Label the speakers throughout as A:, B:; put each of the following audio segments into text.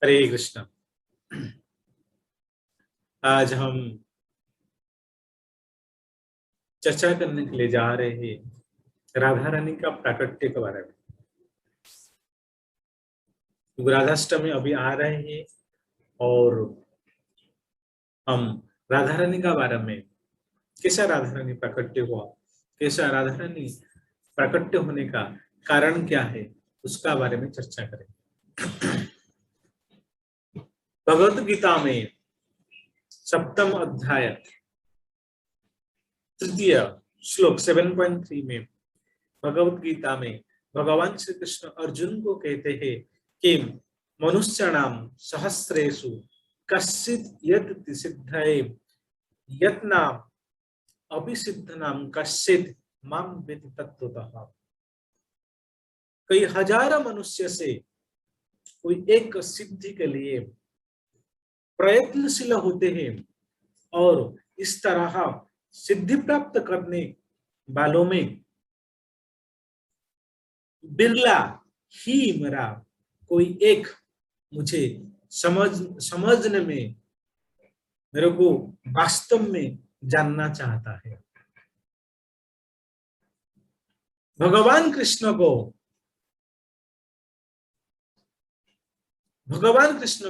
A: हरे कृष्ण। आज हम चर्चा करने के लिए जा रहे हैं राधा रानी का प्राकट्य के बारे में। राधाष्टमी अभी आ रहे हैं और हम राधा रानी का बारे में, कैसा राधा रानी प्राकट्य हुआ, कैसा राधा रानी प्राकट्य होने का कारण क्या है, उसका बारे में चर्चा करेंगे। भगवत गीता में 7वां अध्याय 3 श्लोक 7.3 में भगवत गीता में भगवान श्री कृष्ण अर्जुन को कहते हैं कि मनुष्याणाम सहस्रेषु कश्चित् यत् सिद्धये यत्नाम अभिसिद्धनाम कश्चित् मां वेत्ति तत्त्वतः। कई हजार मनुष्य से कोई एक सिद्धि के लिए प्रयत्नशील होते हैं और इस तरह सिद्धि प्राप्त करने वालों में बिरला ही मेरा कोई एक मुझे समझने में, मेरे को वास्तव में जानना चाहता है। भगवान कृष्ण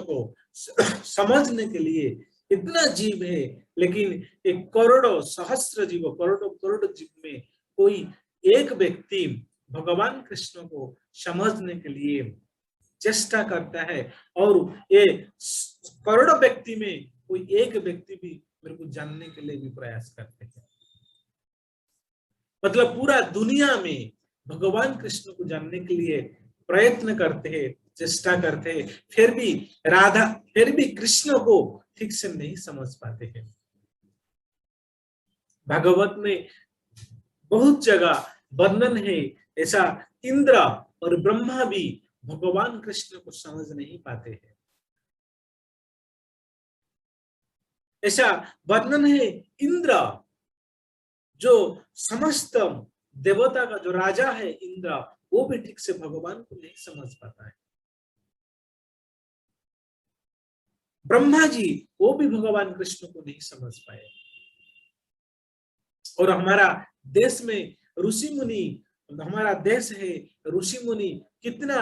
A: को समझने के लिए इतना जीव है, लेकिन एक करोड़ों सहस्त्र जीव, करोड़ों जीव में कोई एक व्यक्ति भगवान कृष्ण को समझने के लिए चेष्टा करता है और ये करोड़ों व्यक्ति में कोई एक व्यक्ति भी मेरे को जानने के लिए भी प्रयास करते हैं। मतलब पूरा दुनिया में भगवान कृष्ण को जानने के लिए प्रयत्न करते हैं, चेष्टा करते हैं, फिर भी कृष्ण को ठीक से नहीं समझ पाते हैं। भागवत में बहुत जगह वर्णन है, ऐसा इंद्र और ब्रह्मा भी भगवान कृष्ण को समझ नहीं पाते हैं। ऐसा वर्णन है, इंद्र जो समस्त देवता का जो राजा है, इंद्र वो भी ठीक से भगवान को नहीं समझ पाता है। ब्रह्मा जी वो भी भगवान कृष्ण को नहीं समझ पाए। और हमारा देश में ऋषि मुनि, हमारा देश है, ऋषि मुनि कितना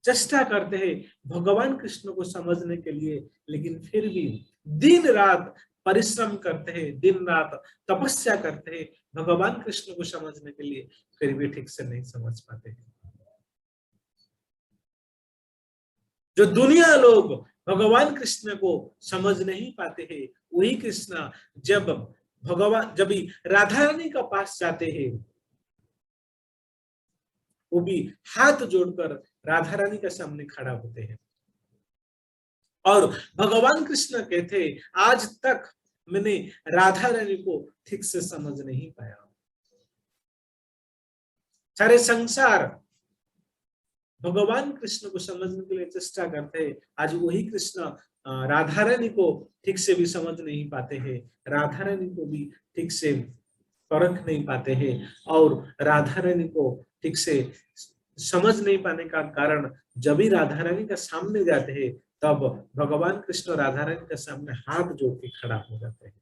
A: चेष्टा करते हैं भगवान कृष्ण को समझने के लिए, लेकिन फिर भी दिन रात परिश्रम करते हैं, दिन रात तपस्या करते हैं भगवान कृष्ण को समझने के लिए, फिर भी ठीक से नहीं समझ पाते हैं। जो दुनिया लोग भगवान कृष्ण को समझ नहीं पाते हैं, वही कृष्ण जब राधा रानी का पास जाते हैं, वो भी हाथ जोड़कर राधा रानी के सामने खड़ा होते हैं और भगवान कृष्ण कहते, आज तक मैंने राधा रानी को ठीक से समझ नहीं पाया। सारे संसार भगवान कृष्ण को समझने के लिए चेष्टा करते हैं, आज वही कृष्ण राधा रानी को ठीक से भी समझ नहीं पाते हैं, राधा रानी को भी ठीक से परख नहीं पाते हैं। और राधा रानी को ठीक से समझ नहीं पाने का कारण, जब भी राधा रानी के सामने जाते हैं तब भगवान कृष्ण राधा रानी के सामने हाथ जोड़ के खड़ा हो जाते हैं।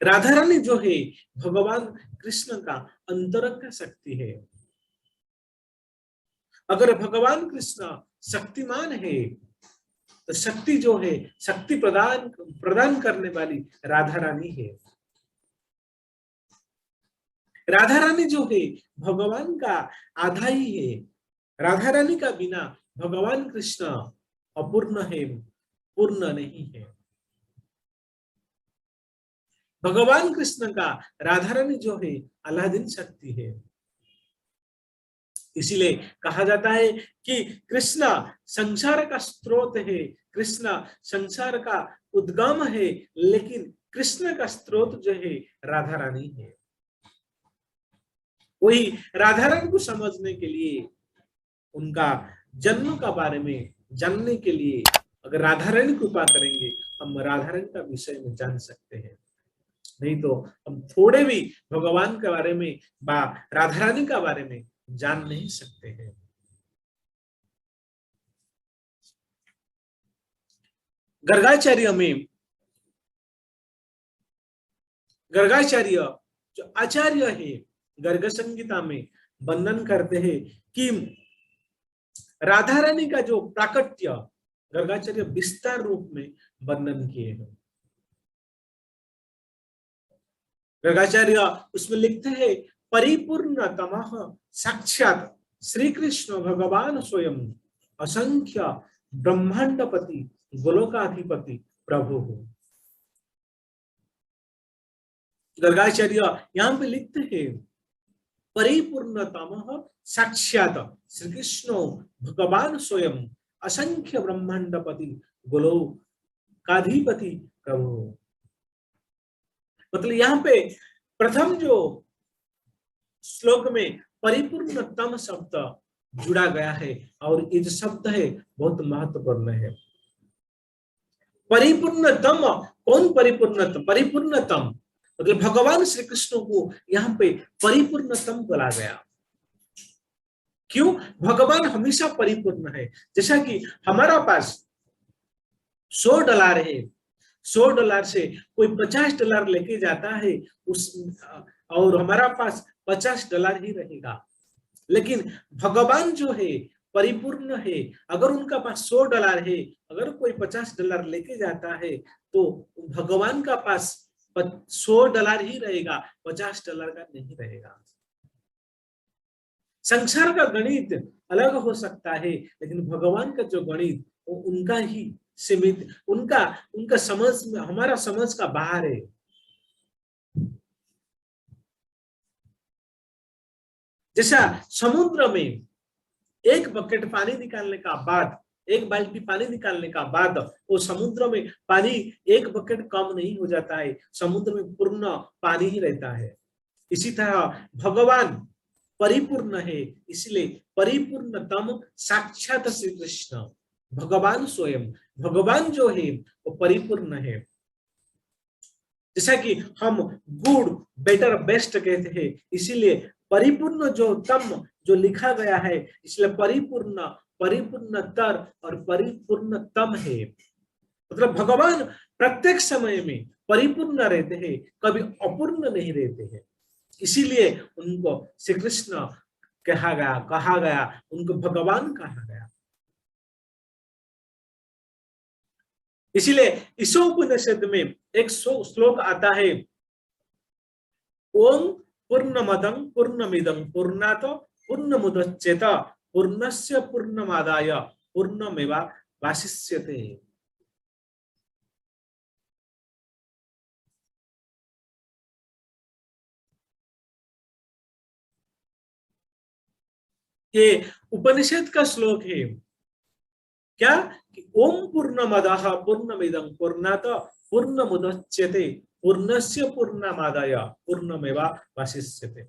A: राधा रानी जो है भगवान कृष्ण का अंतरंग शक्ति है। अगर भगवान कृष्ण शक्तिमान है तो शक्ति जो है, शक्ति प्रदान करने वाली राधा रानी है। राधा रानी जो है भगवान का आधा ही है। राधा रानी का बिना भगवान कृष्ण अपूर्ण है, पूर्ण नहीं है। भगवान कृष्ण का राधा रानी जो है अलादीन शक्ति है। इसीलिए कहा जाता है कि कृष्ण संसार का स्रोत है, कृष्ण संसार का उद्गम है, लेकिन कृष्ण का स्रोत जो है राधा रानी है। वही राधा रानी को समझने के लिए, उनका जन्म का बारे में जानने के लिए अगर राधा रानी कृपा करेंगे, हम राधा रानी का विषय में जान सकते हैं। नहीं तो हम थोड़े भी भगवान के बारे में राधा रानी का बारे में जान नहीं सकते हैं। गर्गाचार्य जो आचार्य है, गर्ग संगीता में वर्णन करते हैं कि राधा रानी का जो प्राकट्य गर्गाचार्य विस्तार रूप में वर्णन किए हैं। गर्गाचार्य उसमें लिखते हैं परिपूर्णतमः साक्षात श्री कृष्ण भगवान स्वयं असंख्य ब्रह्मांडपति गोलोकाधिपति प्रभु हो। गर्गाचार्य यहाँ पे लिखते हैं परिपूर्णतमः साक्षात श्री कृष्ण भगवान स्वयं असंख्य ब्रह्मांडपति गोलोकाधिपति प्रभु। मतलब यहाँ पे प्रथम जो श्लोक में परिपूर्णतम शब्द जुड़ा गया है और ये जो शब्द है बहुत महत्वपूर्ण है। परिपूर्णतम, कौन परिपूर्णतम? परिपूर्णतम मतलब भगवान श्री कृष्ण को यहाँ पे परिपूर्णतम बोला गया। क्यों? भगवान हमेशा परिपूर्ण है। जैसा कि हमारा पास $100 है, $100 से कोई $50 लेके जाता है उस और हमारा पास $50 ही रहेगा। लेकिन भगवान जो है परिपूर्ण है, अगर उनका पास $100 है, अगर कोई $50 लेके जाता है तो भगवान का पास $100 ही रहेगा, $50 का नहीं रहेगा। संसार का गणित अलग हो सकता है, लेकिन भगवान का जो गणित वो उनका ही सीमित, उनका समझ में, हमारा समझ का बाहर है। जैसा समुद्र में एक बकेट पानी निकालने का बाद, एक बाल्टी पानी निकालने का बाद वो समुद्र में पानी एक बकेट कम नहीं हो जाता है, समुद्र में पूर्ण पानी ही रहता है। इसी तरह भगवान परिपूर्ण है, इसलिए परिपूर्णतम साक्षात श्री कृष्ण भगवान स्वयं, भगवान जो है वो परिपूर्ण है। जैसा कि हम गुड, बेटर, बेस्ट कहते हैं, इसीलिए परिपूर्ण जो तम जो लिखा गया है, इसलिए परिपूर्ण, परिपूर्णतर और परिपूर्णतम है। मतलब भगवान प्रत्येक समय में परिपूर्ण रहते हैं, कभी अपूर्ण नहीं रहते हैं। इसीलिए उनको श्री कृष्ण कहा गया, उनको भगवान कहा गया। इसीलिए ईशोपनिषद में एक श्लोक आता है, ओम पूर्णमदं पूर्णमिदं पूर्णात् पूर्णमुदच्येत पूर्णस्य पूर्णमादाय पूर्णमेवावशिष्यते। ये उपनिषद का श्लोक है। क्या? कि ओम पूर्णमदः पूर्णमिदं पूर्णात् पूर्णमुदच्यते पूर्णस्य पूर्णमादाय पूर्णमेवावशिष्यते।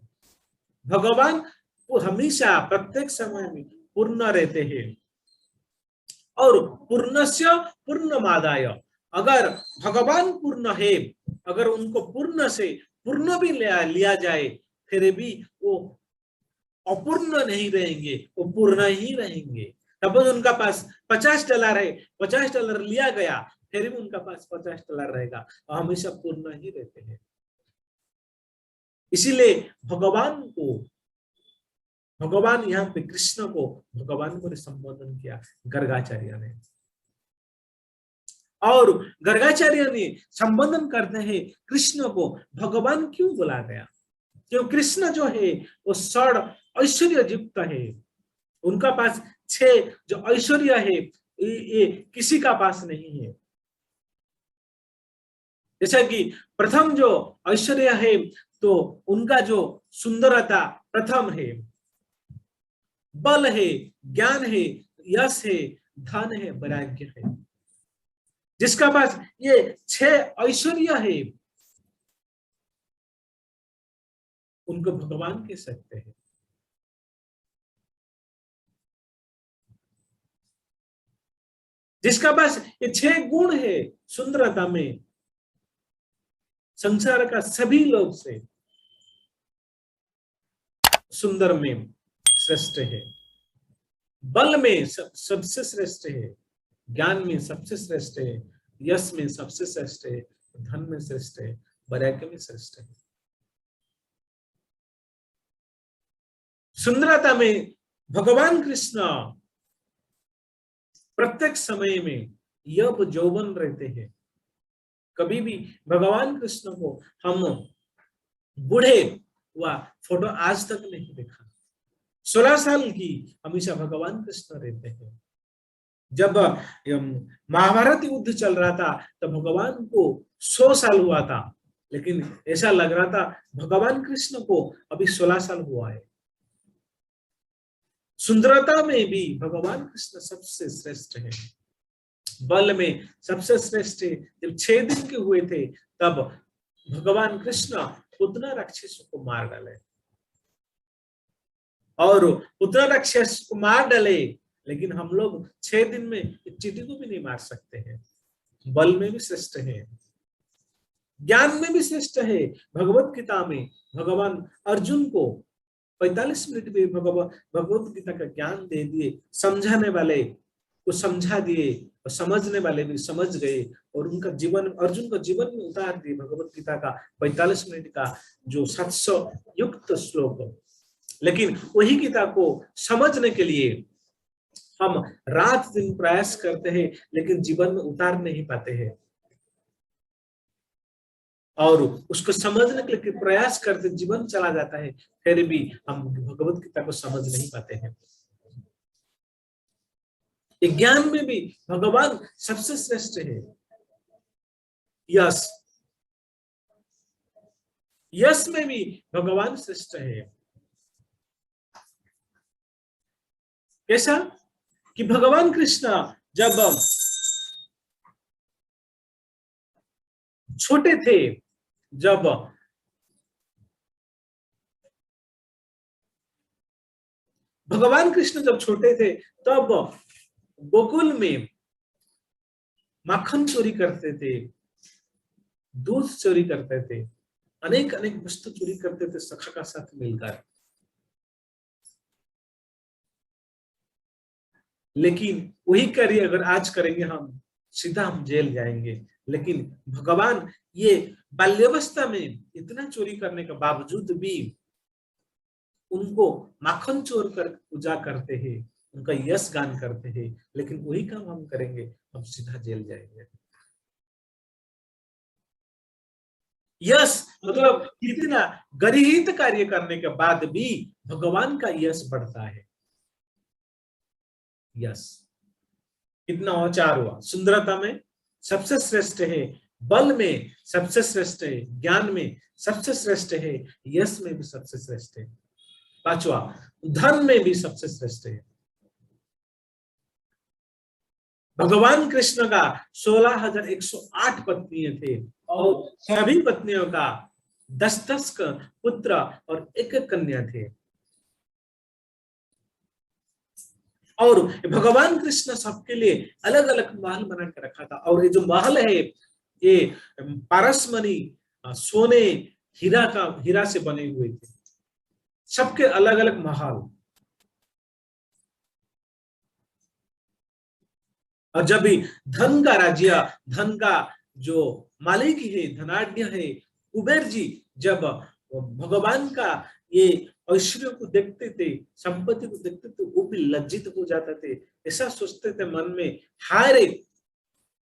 A: भगवान वो हमेशा प्रत्येक समय में पूर्ण रहते हैं और पूर्णस्य पूर्णमादाय, अगर भगवान पूर्ण है, अगर उनको पूर्ण से पूर्ण भी लिया जाए फिर भी वो अपूर्ण नहीं रहेंगे, वो पूर्ण ही रहेंगे। तब उनका पास $50 है, $50 लिया गया फिर भी उनका पास $50 रहेगा और हमेशा पूर्ण ही रहते हैं। इसीलिए भगवान यहाँ पे कृष्ण को भगवान को संबोधन किया गर्गाचार्य ने, और गर्गाचार्य ने संबोधन करते हैं कृष्ण को भगवान क्यों बोला गया? क्यों? कृष्ण जो है वो 6 ऐश्वर्य युक्त है, उनका पास 6 जो ऐश्वर्य है ये किसी का पास नहीं है। जैसा कि प्रथम जो ऐश्वर्य है तो उनका जो सुंदरता प्रथम है, बल है, ज्ञान है, यश है, धन है, वैराग्य है। जिसका पास ये 6 ऐश्वर्य है उनको भगवान कह सकते हैं। जिसका पास ये 6 गुण है सुंदरता में, संसार का सभी लोग से सुंदर में श्रेष्ठ है, बल में सबसे श्रेष्ठ है, ज्ञान में सबसे श्रेष्ठ है, यश में सबसे श्रेष्ठ है, धन में श्रेष्ठ है, वैराग्य में श्रेष्ठ है। सुंदरता में भगवान कृष्ण प्रत्येक समय में यौवन यौवन रहते हैं। कभी भी भगवान कृष्ण को हम बूढ़े हुआ फोटो आज तक नहीं देखा। 16 साल की हमेशा भगवान कृष्ण रहते हैं। जब महाभारत युद्ध चल रहा था तो भगवान को 100 साल हुआ था, लेकिन ऐसा लग रहा था भगवान कृष्ण को अभी 16 साल हुआ है। सुंदरता में भी भगवान कृष्ण सबसे श्रेष्ठ है, बल में सबसे श्रेष्ठ है। जब 6 दिन के हुए थे तब भगवान कृष्ण पुतना राक्षसों को मार डाले, और पुतना राक्षस को मार डाले, लेकिन हम लोग 6 दिन में एक चींटी को भी नहीं मार सकते हैं। बल में भी श्रेष्ठ है, ज्ञान में भी श्रेष्ठ है। भगवत गीता में भगवान अर्जुन को 45 मिनट में भगवत गीता का ज्ञान दे दिए, समझाने वाले को समझा दिए और समझने वाले भी समझ गए, और उनका जीवन अर्जुन का जीवन में उतार दिए भगवत गीता का 45 मिनट का जो 700 युक्त श्लोक। लेकिन वही गीता को समझने के लिए हम रात दिन प्रयास करते हैं, लेकिन जीवन में उतार नहीं पाते हैं, और उसको समझने के लिए प्रयास करते जीवन चला जाता है, फिर भी हम भगवत गीता को समझ नहीं पाते हैं। ज्ञान में भी भगवान सबसे श्रेष्ठ है। यश, यश में भी भगवान श्रेष्ठ है। कैसा कि भगवान कृष्ण जब छोटे थे, जब भगवान कृष्ण जब छोटे थे तब गोकुल में माखन चोरी करते थे, दूध चोरी करते थे, अनेक अनेक वस्तु चोरी करते थे सखा का साथ मिलकर। लेकिन वही कार्य अगर आज करेंगे हम, सीधा हम जेल जाएंगे। लेकिन भगवान ये बाल्यावस्था में इतना चोरी करने के बावजूद भी उनको माखन चोर कर पूजा करते हैं, उनका यश गान करते हैं। लेकिन वही काम हम करेंगे, हम सीधा जेल जाएंगे। यश मतलब कितना गरिहित कार्य करने के बाद भी भगवान का यश बढ़ता है। यश कितना औचार हुआ। सुंदरता में सबसे श्रेष्ठ है, बल में सबसे श्रेष्ठ है, ज्ञान में सबसे श्रेष्ठ है, यश में भी सबसे श्रेष्ठ है। 5वां, धन में भी सबसे श्रेष्ठ है। भगवान कृष्ण का 16,108 पत्नियां थे, और सभी पत्नियों का 10-10 पुत्र और 1 कन्या थे। और भगवान कृष्ण सबके लिए अलग अलग महल बना के रखा था, और ये जो महल है ये पारसमणि, सोने, हीरा से बने हुए थे, सबके अलग अलग महल। और जब भी धन का राज्य, धन का जो मालिक है, धनाढ्य है कुबेर जी, जब भगवान का ये ऐश्वर्य को देखते थे, संपत्ति को देखते थे, वो भी लज्जित हो जाते थे। ऐसा सोचते थे मन में, हाय रे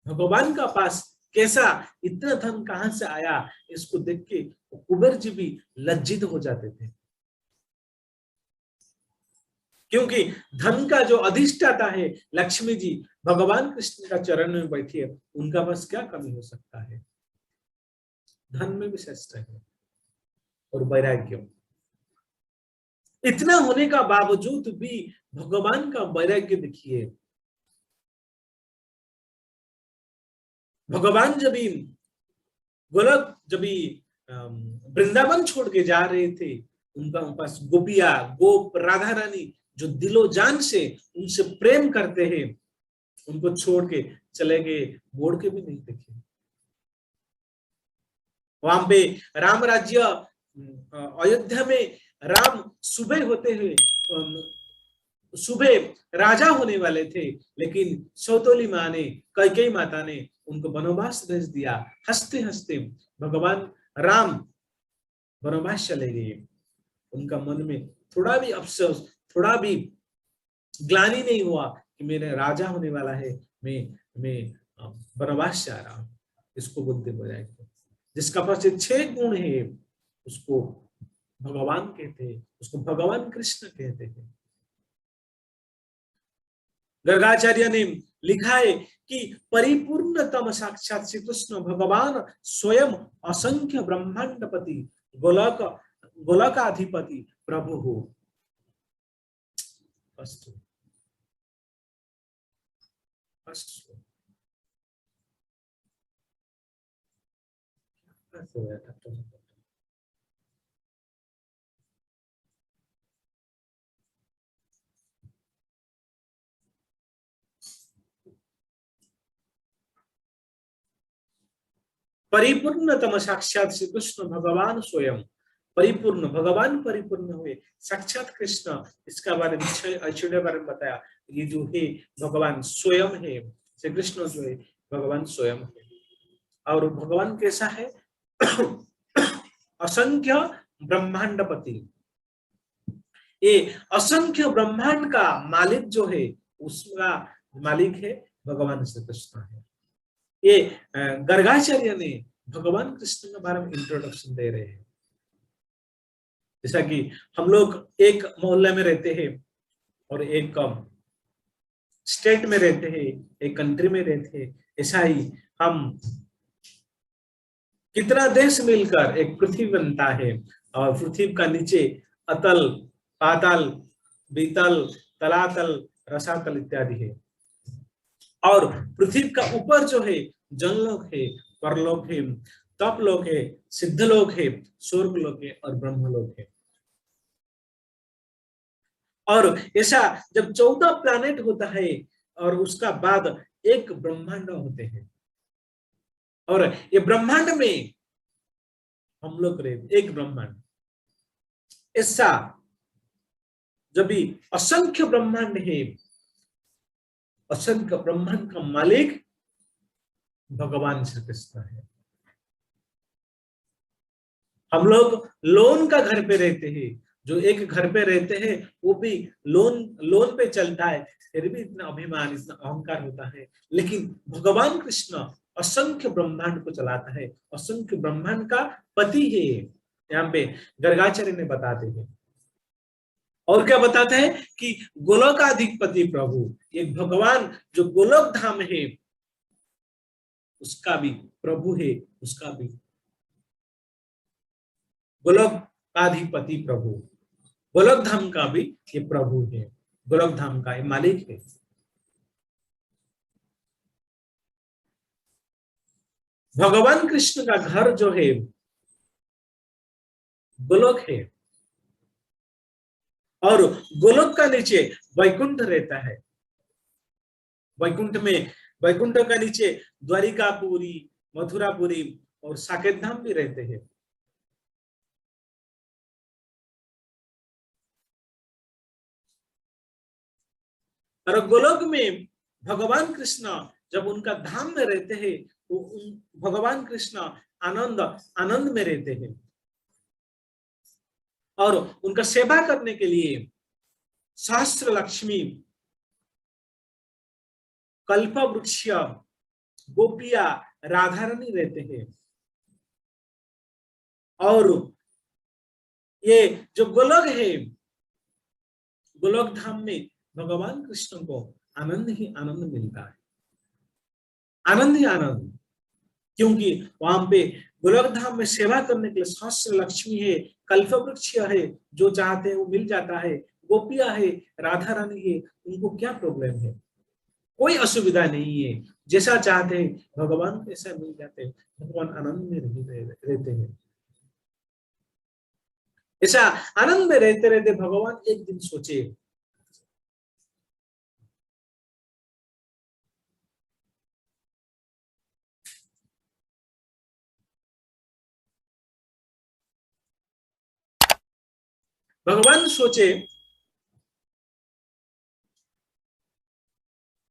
A: भगवान का पास कैसा इतना धन कहां से आया। इसको देख के कुबेर जी भी लज्जित हो जाते थे, क्योंकि धन का जो अधिष्ठाता है लक्ष्मी जी भगवान कृष्ण का चरण में बैठी है, उनका बस क्या कमी हो सकता है। धन में भी श्रेष्ठ है, और वैराग्य इतना होने का बावजूद भी भगवान का वैराग्य देखिए। भगवान जब गोलक जब वृंदावन छोड़ के जा रहे थे, उनका पास गोपिया गोप राधा रानी जो दिलो जान से उनसे प्रेम करते हैं, उनको छोड़ के चले गए, मोड़ के भी नहीं देखे। वहां पे राम राज्य अयोध्या में राम सुबह होते हुए सुबह राजा होने वाले थे, लेकिन सौतोली माँ ने, कैकेयी माता ने उनको वनवास भेज दिया। हंसते हंसते भगवान राम वनवास चले गए। उनका मन में थोड़ा भी अफसोस, थोड़ा भी ग्लानि नहीं हुआ कि मेरा राजा होने वाला है, मैं वनवास जा रहा हूं। इसको बुद्धि हो जाएगी। जिसका पास 6 गुण है उसको भगवान कहते हैं, उसको भगवान कृष्ण कहते हैं। गर्गाचार्य ने लिखा है कि परिपूर्णतम साक्षात श्री कृष्ण भगवान स्वयं असंख्य ब्रह्मांडपति गोलक गोलकाधिपति प्रभु हो। अस्तु अस्तु अस्तु। परिपूर्णतम साक्षात श्री कृष्ण भगवान स्वयं, परिपूर्ण भगवान परिपूर्ण हुए साक्षात कृष्ण। इसका बारे में ऐश्वर्य बारे में बताया। ये जो है भगवान स्वयं है, श्री कृष्ण जो है भगवान स्वयं है। और भगवान कैसा है? असंख्य ब्रह्मांडपति, ये असंख्य ब्रह्मांड का मालिक जो है, उसका मालिक है भगवान श्री कृष्ण है। ये गर्गाचार्य ने भगवान कृष्ण के बारे में इंट्रोडक्शन दे रहे हैं। जैसा कि हम लोग एक मोहल्ले में रहते हैं और एक स्टेट में रहते हैं, एक कंट्री में रहते हैं, ऐसा ही हम कितना देश मिलकर एक पृथ्वी बनता है। और पृथ्वी का नीचे अतल, पाताल, बीतल, तलातल, रसातल इत्यादि है। और पृथ्वी का ऊपर जो है जनलोक है, परलोक है, तपलोक है, सिद्धलोक है, स्वर्गलोक है और ब्रह्मलोक है। और ऐसा जब 14 प्लैनेट होता है और उसका बाद एक ब्रह्मांड होते हैं, और ये ब्रह्मांड में हम लोग रहते, एक ब्रह्मांड। ऐसा जब भी असंख्य ब्रह्मांड है, असंख्य ब्रह्मांड का मालिक भगवान श्री कृष्ण है। हम लोग लोन का घर पे रहते हैं, जो एक घर पे रहते हैं वो भी लोन लोन पे चलता है, फिर भी इतना अभिमान, इतना अहंकार होता है। लेकिन भगवान कृष्ण असंख्य ब्रह्मांड को चलाता है, असंख्य ब्रह्मांड का पति है। यहाँ पे गर्गाचार्य ने बताते हैं। और क्या बताते हैं कि गोलोकाधिपति प्रभु, एक भगवान जो गोलोक धाम है उसका भी प्रभु है, उसका भी गोलोकाधिपति प्रभु, गोलोक धाम का भी ये प्रभु है, गोलोक धाम का ये मालिक है। भगवान कृष्ण का घर जो है गोलोक है, और गोलोक का नीचे वैकुंठ रहता है। वैकुंठ में, वैकुंठ का नीचे द्वारिकापुरी, मथुरापुरी और साकेत धाम भी रहते हैं। और गोलोक में भगवान कृष्ण जब उनका धाम में रहते हैं तो भगवान कृष्ण आनंद आनंद में रहते हैं। और उनका सेवा करने के लिए सहस्त्र लक्ष्मी, कल्प वृक्ष, गोपिया, राधा रानी रहते हैं। और ये जो गोलोक है, गोलोक धाम में भगवान कृष्ण को आनंद ही आनंद मिलता है, आनंद ही आनंद। क्योंकि वहां पे गोलोक धाम में सेवा करने के लिए सहस्त्र लक्ष्मी है, कल्प वृक्ष है, जो चाहते हैं वो मिल जाता है, गोपिया है, राधा रानी है, उनको क्या प्रॉब्लम है? कोई असुविधा नहीं है। जैसा चाहते हैं भगवान को ऐसा मिल जाते हैं, भगवान आनंद में रहते हैं। ऐसा आनंद में रहते रहते भगवान एक दिन सोचे, भगवान सोचे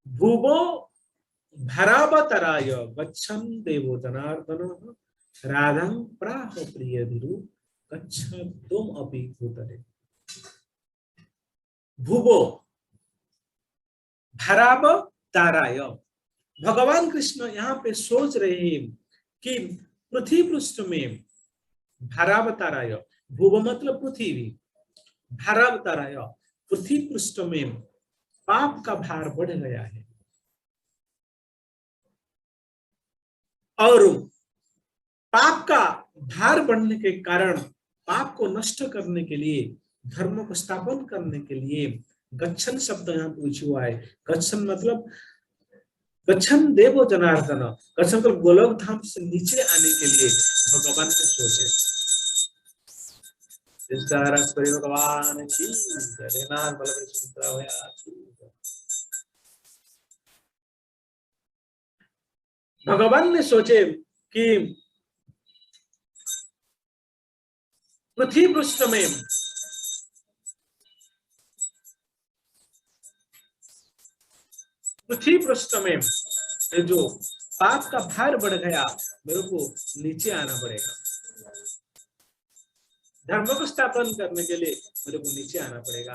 A: भुवो भरावतराय गच्छन् देवो जनार्दन राधं प्राह प्रिय भिरु गच्छ तुम अपि भूतले। भुवो भरावताराय, भगवान कृष्ण यहाँ पे सोच रहे हैं कि पृथ्वी पृष्ठ में भरावताराय, भुव मतलब पृथ्वी, भरावताराय पृथ्वी पृष्ठ में पाप का भार बढ़ गया है और पाप का भार बढ़ने के कारण पाप को नष्ट करने के लिए, धर्म को स्थापन करने के लिए गच्छन शब्द यहाँ पूछा हुआ है। गच्छन मतलब गच्छन देवो जनार्दन, गच्छन मतलब गोलोक धाम से नीचे आने के लिए भगवान ने सोचे। भगवान की जगन्नाथ बलदेव सुभद्रा भैया की। भगवान ने सोचे कि पृथ्वी पृष्ठ में जो पाप का भार बढ़ गया, मेरे को नीचे आना पड़ेगा, धर्म को स्थापन करने के लिए मेरे को नीचे आना पड़ेगा।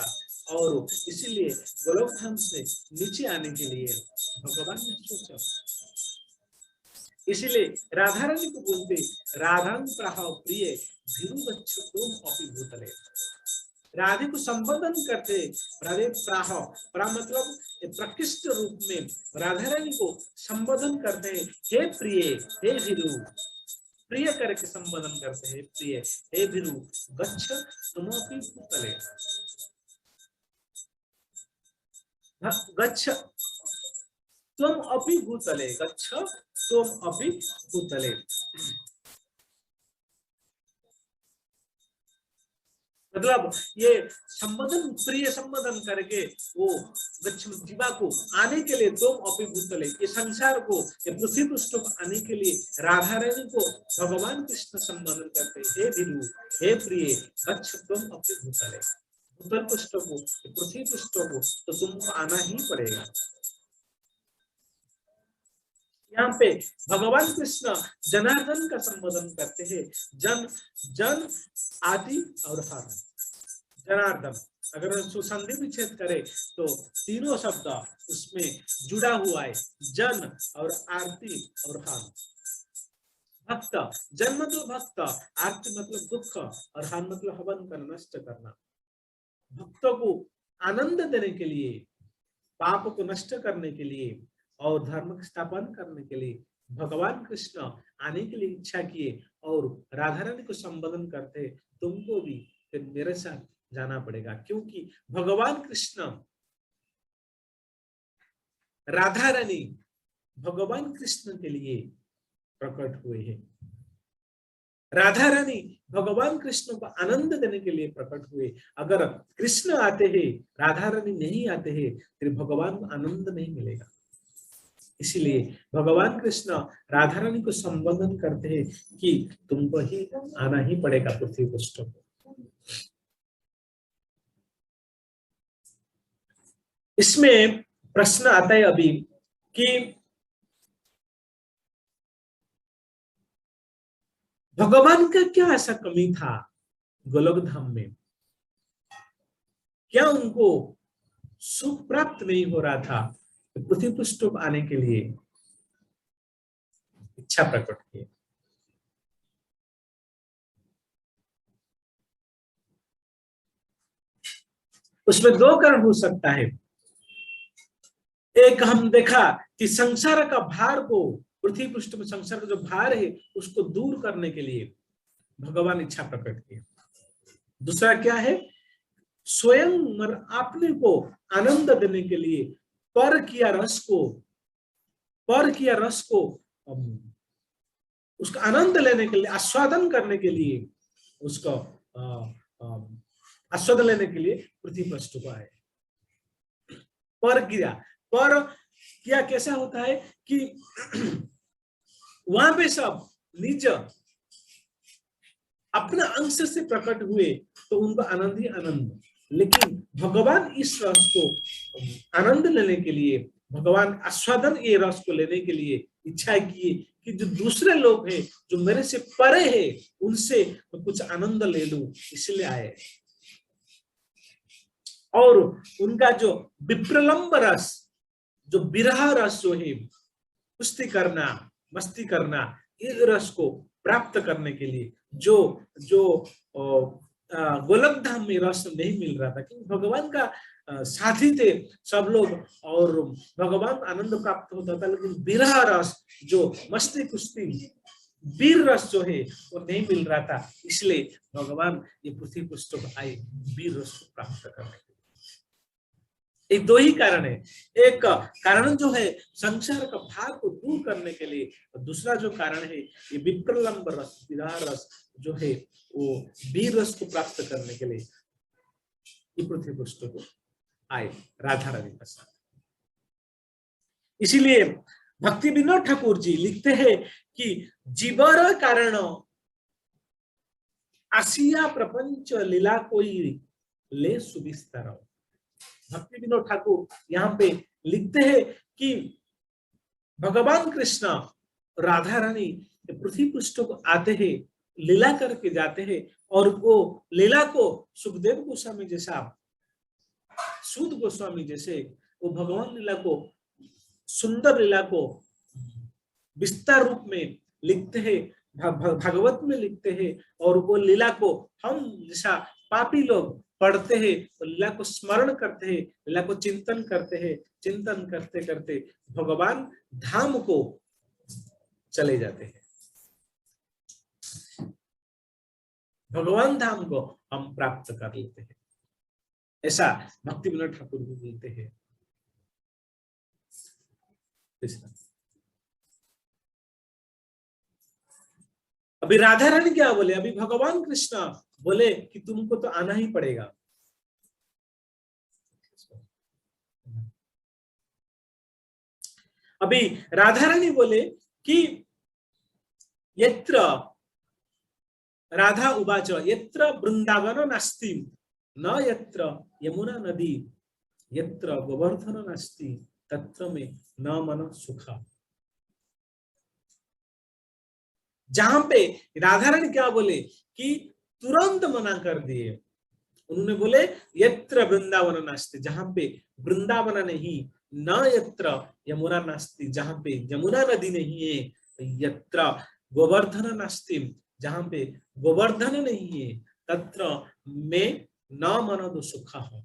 A: और इसीलिए गोलोक धाम से नीचे आने के लिए भगवान ने सोचा। इसीलिए राधा रानी को बोलते राधां प्राह प्रिय भिरु गच्छ तुम अपि भूतले। राधे को संबोधन करते राधे प्राह, प्राह मतलब प्रकृष्ट रूप में राधा रानी को संबोधन करते हैं, हे प्रिय हे भिरु, प्रिय करके संबोधन करते हैं, प्रिय हे भिरु गच्छ तुम अपि भूतले। गच्छ तुम अपि भूतले, गच्छ तुम अपि भूतले। मतलब ये संबोधन, प्रिय संबोधन करके वो जीवा को आने के लिए तुम अपि भूतले, ये संसार को, ये पृथ्वी पृष्ठ को आने के लिए राधा रानी को भगवान कृष्ण संबोधन करते, हे भिरु हे प्रिय गच्छ तुम अपि भूतले। भूतल पृष्ठ को, पृथ्वी पृष्ठ को तो तुमको आना ही पड़ेगा। यहाँ पे भगवान कृष्ण जनार्दन का संबोधन करते हैं, जन जन आदि और हर। जनार्दन अगर सुसंधि विच्छेद करे तो तीनों शब्द उसमें जुड़ा हुआ है, जन और आरती और हर। भक्त, जन मतलब भक्त, आरती मतलब दुख और हर मतलब हवन करना, नष्ट करना। भक्तों को आनंद देने के लिए, पाप को नष्ट करने के लिए और धर्म स्थापन करने के लिए भगवान कृष्ण आने के लिए इच्छा किए और राधा रानी को संबोधन करते, तुमको भी फिर मेरे साथ जाना पड़ेगा, क्योंकि भगवान कृष्ण राधा रानी भगवान कृष्ण के लिए प्रकट हुए हैं। राधा रानी भगवान कृष्ण को आनंद देने के लिए प्रकट हुए। अगर कृष्ण आते हैं, राधा रानी नहीं आते हैं, फिर भगवान को आनंद नहीं मिलेगा। इसीलिए भगवान कृष्ण राधा रानी को संबोधन करते हैं कि तुमको ही आना ही पड़ेगा पृथ्वी पृष्ठ को। इसमें प्रश्न आता है अभी कि भगवान का क्या ऐसा कमी था गोलोक धाम में, क्या उनको सुख प्राप्त नहीं हो रहा था, पृथ्वी पृष्ठ को आने के लिए इच्छा प्रकट की। उसमें दो कारण हो सकता है। एक हम देखा कि संसार का भार को, पृथ्वी पृष्ठ में संसार का जो भार है उसको दूर करने के लिए भगवान इच्छा प्रकट की। दूसरा क्या है, स्वयं अपने को आनंद देने के लिए पर किया रस को उसका आनंद लेने के लिए, आस्वादन करने के लिए, उसको आस्वादन लेने के लिए पृथ्वी पृष्ठ को आए। पर किया कैसा होता है कि वहां पे सब निज अपना अंश से प्रकट हुए तो उनको आनंद ही आनंद, लेकिन भगवान इस रस को आनंद लेने के लिए भगवान आस्वादन ये रस को लेने के लिए इच्छा किए कि जो दूसरे लोग हैं जो मेरे से परे हैं उनसे मैं कुछ आनंद ले लूं, इसलिए आए। और उनका जो विप्रलंब रस, जो विरह रस जो है, कुश्ती करना, मस्ती करना, ये रस को प्राप्त करने के लिए जो जो गोलक धाम में रस नहीं मिल रहा था, क्योंकि भगवान का साथी थे सब लोग और भगवान आनंद प्राप्त होता था, लेकिन विरह रस जो मस्ती कुश्ती वीर रस जो है वो नहीं मिल रहा था, इसलिए भगवान ये पृथ्वी पृष्ठ पर आए वीर रस को प्राप्त करने के लिए। एक दो ही कारण है, एक कारण जो है संसार का भार को दूर करने के लिए, और दूसरा जो कारण है ये विप्रलंब रस, विरह रस जो है वो वीर रस को प्राप्त करने के लिए ये पृथ्वी पृष्ठ को आए राधा रानी के साथ। इसीलिए भक्ति विनोद ठाकुर जी लिखते हैं कि जीवर कारण आसिया प्रपंच लीला कोई ले सुविस्तार। भक्ति विनोद ठाकुर यहाँ पे लिखते हैं कि भगवान कृष्ण राधा रानी पृथ्वी पृष्ठ को आते हैं, लीला करके जाते हैं, और वो लीला को सुखदेव गोस्वामी जैसा, सूत गोस्वामी जैसे वो भगवान लीला को, सुंदर लीला को विस्तार रूप में लिखते हैं, भागवत में लिखते हैं, और वो लीला को हम जैसा पापी लोग पढ़ते हैं, लीला को स्मरण करते हैं, लीला को चिंतन करते हैं, चिंतन करते करते भगवान धाम को चले जाते हैं, भगवान धाम को हम प्राप्त कर लेते हैं। ऐसा भक्ति विनोद ठाकुर भी बोलते हैं। अभी राधा रानी क्या बोले, अभी भगवान कृष्ण बोले कि तुमको तो आना ही पड़ेगा। अभी राधा रानी बोले कि यत्र राधा उवाच यत्र वृंदावन नास्ति न यत्र यमुना नदी यत्र गोवर्धन नास्ति तत्र में न मन सुखा। जहां पे राधा रानी क्या बोले कि तुरंत मना कर दिए, उन्होंने बोले यत्र वृंदावन नास्ति, जहां पे वृंदावन नहीं, न यत्र यमुना नास्ति, जहां पे यमुना नदी नहीं है, यत्र गोवर्धन नास्ति, जहां पे गोवर्धन नहीं है, तत्र में न मनोदो सुखा हो,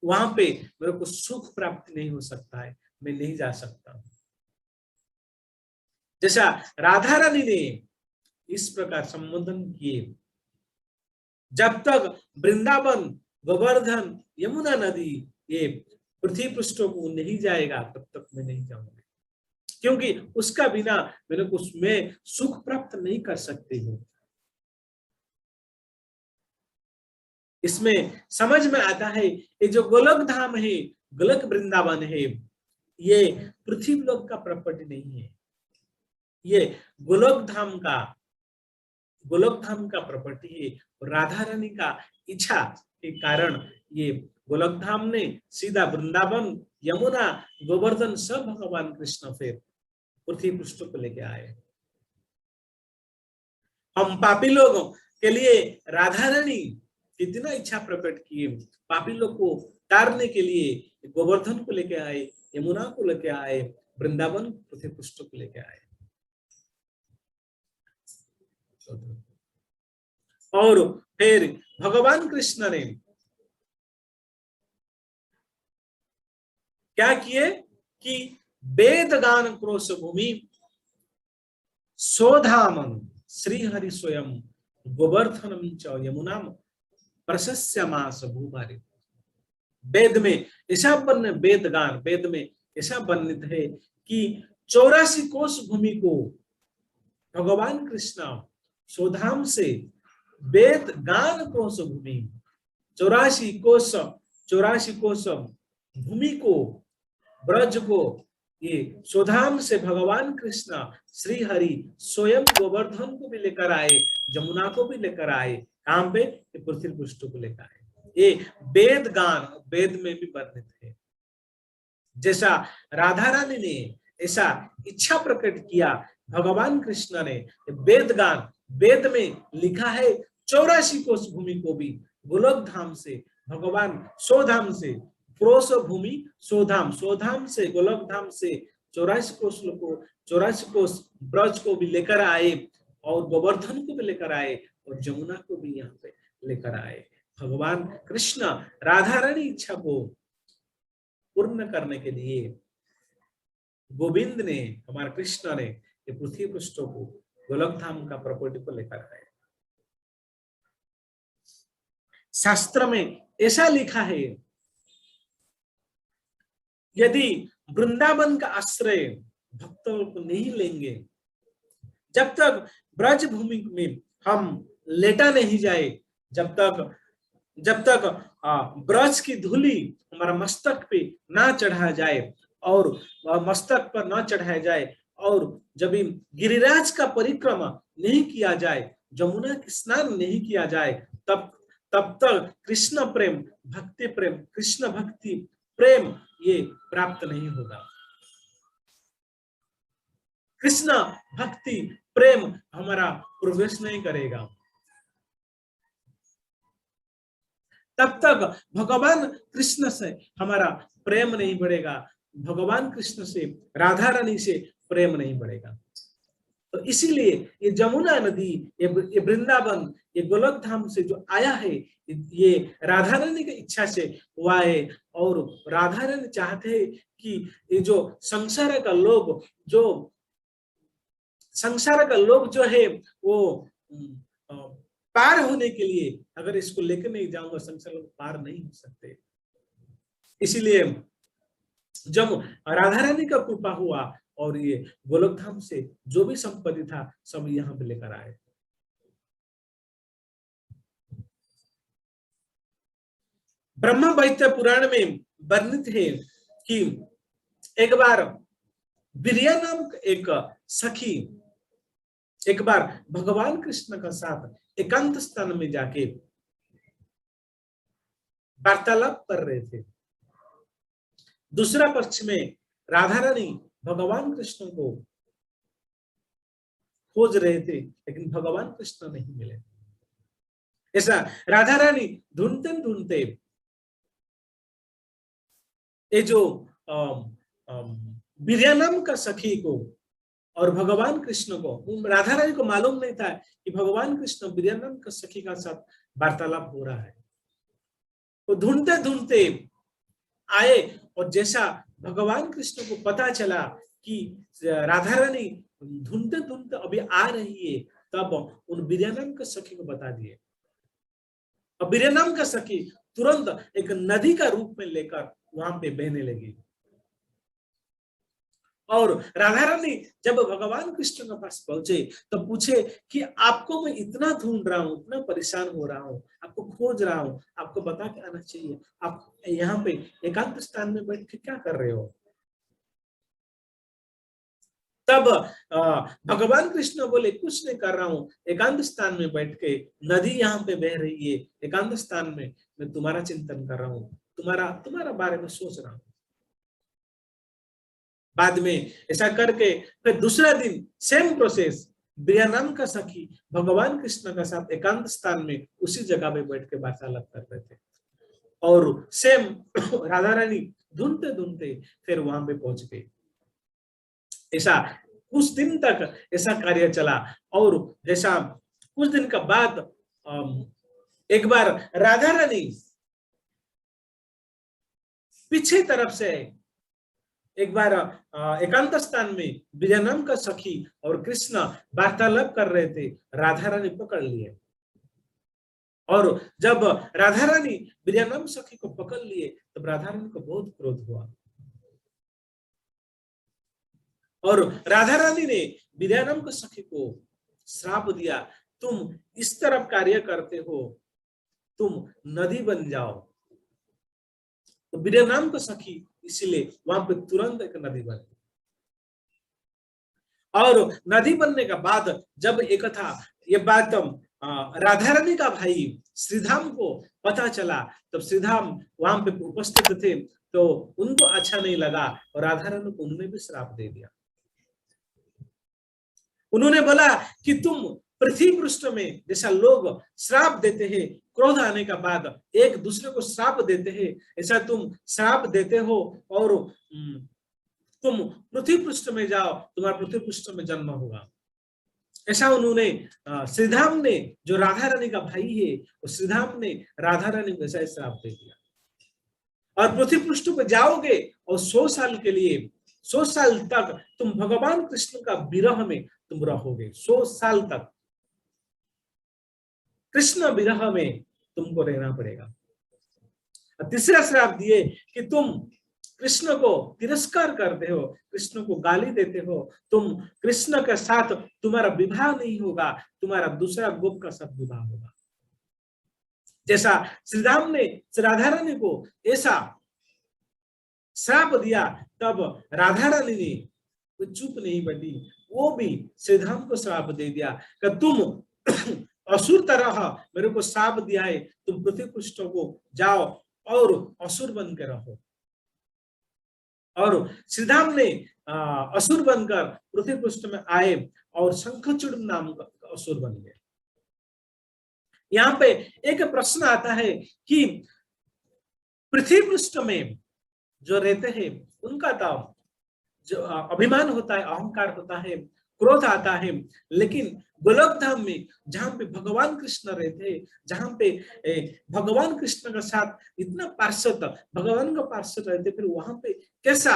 A: वहां पे मेरे को सुख प्राप्त नहीं हो सकता है, मैं नहीं जा सकता हूं। जैसा राधा रानी ने इस प्रकार संबोधन किए, जब तक वृंदावन गोवर्धन यमुना नदी ये पृथ्वी पृष्ठों को नहीं जाएगा तब तक मैं नहीं जाऊंगा, क्योंकि उसका बिना मेरे को उसमें सुख प्राप्त नहीं कर सकती हूँ। इसमें समझ में आता है ये जो गोलक धाम है, गोलक वृंदावन है, ये पृथ्वी लोक का प्रॉपर्टी नहीं है, ये गोलक धाम का प्रॉपर्टी है। राधा रानी का इच्छा के कारण ये गोलक धाम ने सीधा वृंदावन, यमुना, गोवर्धन सब भगवान कृष्ण फिर पृथ्वी पृष्ठ को लेके आए। हम पापी लोगों के लिए राधा रानी कितना इच्छा प्रकट किए, पापी लोग को तारने के लिए गोवर्धन को लेके आए, यमुना को लेके आए, वृंदावन पृथ्वी पृष्ठ को लेके आए। और फिर भगवान कृष्ण ने क्या किए कि वेद गान क्रोश भूमि सोधामन श्री हरि स्वयं गोवर्धनम च यमुना प्रशस्यमास भूभारि। वेद में ऐसा वर्ण, वेद गान, वेद में ऐसा वर्णित है कि 84 कोस भूमि को भगवान कृष्ण सोधाम से वेद गान कोश भूमि 84 कोश भूमि को, ब्रज को, ये सोधाम से भगवान कृष्ण श्री हरि स्वयं गोवर्धन को भी लेकर आए, जमुना को भी लेकर आए, कहां पे, पृथ्वी पृष्ठ को लेकर आए। ये वेद गान, वेद में भी वर्णित है, जैसा राधा रानी ने ऐसा इच्छा प्रकट किया, भगवान कृष्ण ने वेद गान, वेद में लिखा है 84 कोस भूमि को भी गोलोक धाम से भगवान सोधाम से, प्रोस भूमि सोधाम, सोधाम से गोलोक धाम से 84 कोस ब्रज को भी लेकर आए और गोवर्धन को भी लेकर आए और जमुना को भी यहाँ पे लेकर आए। भगवान कृष्ण राधा रानी इच्छा को पूर्ण करने के लिए गोविंद ने, हमारे कृष्ण ने ये पृथ्वी पृष्ठों को गोलोक धाम का प्रॉपर्टी को लेकर आए। शास्त्र में ऐसा लिखा है, यदि वृंदावन का आश्रय भक्तों को नहीं लेंगे, जब तक ब्रज भूमि में हम लेटा नहीं जाए, जब तक ब्रज की धूली हमारा मस्तक पे ना चढ़ा जाए और मस्तक पर ना चढ़ाया जाए, और जब गिरिराज का परिक्रमा नहीं किया जाए, जमुना की स्नान नहीं किया जाए, तब तक कृष्ण प्रेम, भक्ति प्रेम, कृष्ण भक्ति प्रेम ये प्राप्त नहीं होगा। कृष्ण भक्ति प्रेम हमारा प्रवेश नहीं करेगा, तब तक भगवान कृष्ण से हमारा प्रेम नहीं बढ़ेगा, भगवान कृष्ण से, राधा रानी से प्रेम नहीं बढ़ेगा। तो इसीलिए ये जमुना नदी, ये वृंदावन, ये गोलोक धाम से जो आया है, ये राधा रानी की इच्छा से हुआ है। और राधा रानी चाहते हैं कि ये जो संसार का लोग जो है वो पार होने के लिए, अगर इसको लेकर नहीं जाऊंगा संसार लोग पार नहीं हो सकते। इसीलिए जब राधा रानी का कृपा हुआ और ये गोलोक धाम से जो भी संपत्ति था सब यहाँ पे लेकर आए। ब्रह्म वैवर्त पुराण में वर्णित है कि एक बार बिरिया नाम एक सखी एक बार भगवान कृष्ण का साथ एकांत स्थान में जाके वार्तालाप कर रहे थे। दूसरा पक्ष में राधा रानी भगवान कृष्ण को खोज रहे थे, लेकिन भगवान कृष्ण नहीं मिले। ऐसा राधा रानी ढूंढते ढूंढते ये जो बिरिया नाम का सखी को और भगवान कृष्ण को, राधा रानी को मालूम नहीं था कि भगवान कृष्ण बिरिया नाम का सखी का साथ वार्तालाप हो रहा है। वो ढूंढते ढूंढते आए और जैसा भगवान कृष्ण को पता चला कि राधा रानी ढूंढते ढूंढते अभी आ रही है, तब उन बिरिया नाम का सखी को बता दिए। और बिरिया नाम का सखी तुरंत एक नदी का रूप में लेकर वहां पे बहने लगी। और राधा रानी जब भगवान कृष्ण के पास पहुंचे तो पूछे कि आपको मैं इतना ढूंढ रहा हूँ, इतना परेशान हो रहा हूँ, आपको खोज रहा हूँ, आपको बता के आना चाहिए, आप यहाँ पे एकांत स्थान में बैठ के क्या कर रहे हो? तब भगवान कृष्ण बोले कुछ नहीं कर रहा हूँ, एकांत स्थान में बैठ के नदी यहाँ पे बह रही है, एकांत स्थान में मैं तुम्हारा चिंतन कर रहा हूँ, तुम्हारा बारे में सोच रहा हूँ। बाद में ऐसा करके फिर दूसरा दिन सेम प्रोसेस, बिरिया नाम का सखी भगवान कृष्ण का साथ एकांत स्थान में उसी जगह पे बैठ के वार्तालाप कर रहे थे। और सेम राधा रानी ढूंढते ढूंढते फिर वहां पे पहुंच गई। ऐसा कुछ दिन तक ऐसा कार्य चला। और जैसा कुछ दिन का बाद एक बार राधा रानी पीछे तरफ से एक बार एकांत स्थान में बिरिया नाम का सखी और कृष्ण वार्तालाप कर रहे थे, राधा रानी पकड़ लिए। और जब राधा रानी बिरिया नाम सखी को पकड़ लिए तब राधा रानी को बहुत क्रोध हुआ और राधा रानी ने बिरिया नाम के सखी को श्राप दिया, तुम इस तरफ कार्य करते हो, तुम नदी बन जाओ। तो बिरिया नाम का सखी इसीलिए वहां पे तुरंत एक नदी बन गई। और नदी बनने के बाद जब एक था ये बात राधा रानी का भाई श्रीधाम को पता चला, तब श्रीधाम वहां पे उपस्थित थे, तो उनको अच्छा नहीं लगा और राधा रानी को उन्होंने भी श्राप दे दिया। उन्होंने बोला कि तुम पृथ्वी पृष्ठ में जैसा लोग श्राप देते हैं, क्रोध आने का बाद एक दूसरे को श्राप देते हैं, ऐसा तुम श्राप देते हो और तुम पृथ्वी पृष्ठ में जाओ, तुम्हारा पृथ्वी पृष्ठ में जन्म होगा। ऐसा उन्होंने श्रीधाम ने, जो राधा रानी का भाई है, श्रीधाम ने राधा रानी को ऐसा श्राप दे दिया। और पृथ्वी पृष्ठ पर जाओगे और 100 साल के लिए, 100 साल तक तुम भगवान कृष्ण का विरह में तुम रहोगे। 100 साल तक कृष्ण विरह में तुमको रहना पड़ेगा। तीसरा श्राप दिए कि तुम कृष्ण को तिरस्कार करते हो, कृष्ण को गाली देते हो, तुम कृष्ण के साथ तुम्हारा विवाह नहीं होगा, तुम्हारा दूसरा गोप का साथ विवाह होगा। जैसा श्रीराम ने राधा रानी को ऐसा श्राप दिया, तब राधा रानी ने चुप नहीं बैठी, वो भी श्रीधाम को श्राप दे दिया कि तुम असुर तरह मेरे को श्राप दिया है, तुम पृथ्वी पृष्ठ को जाओ और असुर बन के रहो। और श्रीधाम ने असुर बनकर पृथ्वी पृष्ठ में आए और शंखचूड़ नाम का असुर बन गए। यहाँ पे एक प्रश्न आता है कि पृथ्वी पृष्ठ में जो रहते हैं उनका तो जो अभिमान होता है, अहंकार होता है, क्रोध आता है, लेकिन गोलोक धाम में जहां पे भगवान कृष्ण रहते हैं, जहां पे भगवान कृष्ण के साथ इतना पार्षद, भगवान का पार्षद रहते, फिर वहां पे कैसा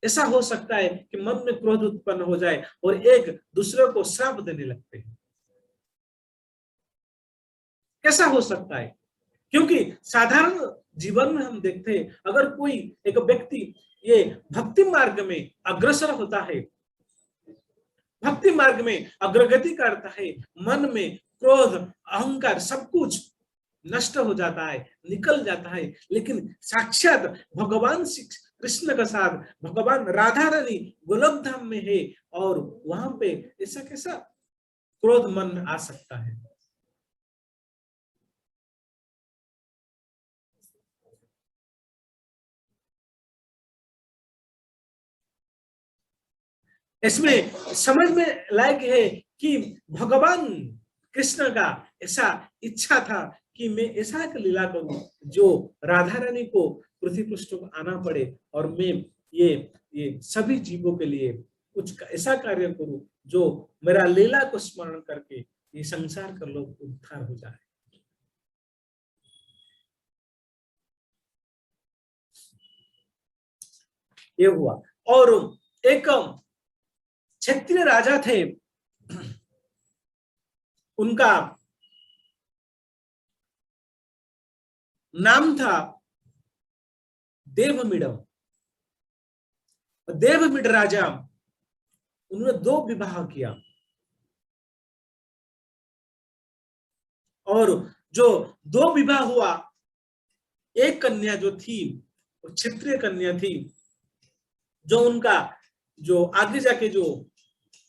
A: ऐसा हो सकता है कि मन में क्रोध उत्पन्न हो जाए और एक दूसरे को श्राप देने लगते हैं? कैसा हो सकता है? क्योंकि साधारण जीवन में हम देखते हैं, अगर कोई एक व्यक्ति ये भक्ति मार्ग में अग्रसर होता है, भक्ति मार्ग में अग्रगति करता है, मन में क्रोध, अहंकार सब कुछ नष्ट हो जाता है, निकल जाता है, लेकिन साक्षात भगवान कृष्ण के साथ भगवान राधा रानी गोलोक धाम में है और वहां पे ऐसा कैसा क्रोध मन में आ सकता है? इसमें समझ में लायक है कि भगवान कृष्ण का ऐसा इच्छा था कि मैं ऐसा एक लीला करूं जो राधा रानी को पृथ्वी पृष्ठ को आना पड़े और मैं ये सभी जीवों के लिए कुछ ऐसा कार्य करूं जो मेरा लीला को स्मरण करके ये संसार का लोग उद्धार हो जाए। ये हुआ। और एक क्षत्रिय राजा थे, उनका नाम था देवमिड। देवमिड राजा, उन्होंने 2 विवाह किया और जो 2 विवाह हुआ, एक कन्या जो थी वो क्षत्रिय कन्या थी, जो उनका जो आगे जाके जो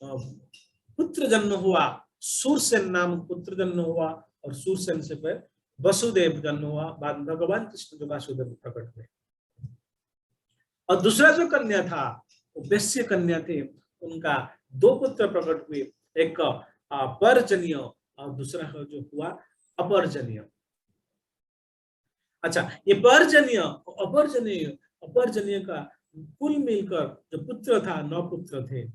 A: पुत्र जन्म हुआ, सूरसेन नाम पुत्र जन्म हुआ और सूरसेन से फिर वसुदेव जन्म हुआ, बाद भगवान कृष्ण जो वासुदेव प्रकट हुए। और दूसरा जो कन्या था वो वैश्य कन्या थे, उनका 2 पुत्र प्रकट हुए, एक पर्जन्य और दूसरा जो हुआ अपर्जन्य। अच्छा, ये पर्जन्य अपरजन्य का कुल मिलकर जो पुत्र था 9 पुत्र थे।